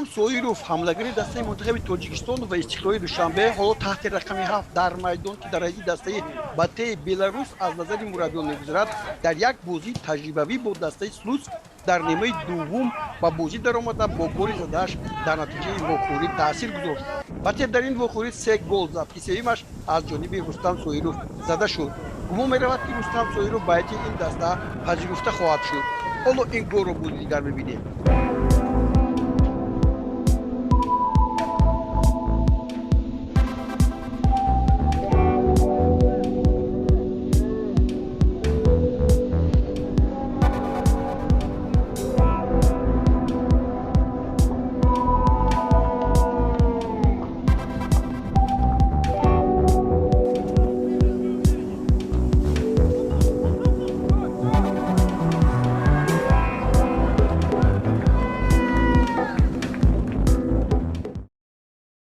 رستم سویروف حملهگری دسته منتخب تاجیکستان و استقلال دوشنبه حالا تحت رقم 7 در میدان که در دسته بته بلاروس از نظر مربیان میگذرد در یک بازی تجربوی با دسته سلوس در نیمه دوم با بازی در آمده با گل زدهش در نتیجه واخوری تاثیر گذاشت. بته در این واخوری 3 گل زد که سومیش از جانب رستم سویروف زده شد. گمان می‌رود که رستم سویروف باید این دسته پذیرفته خواهد شد. حالا این گل رو بازی دیگر ببینیم.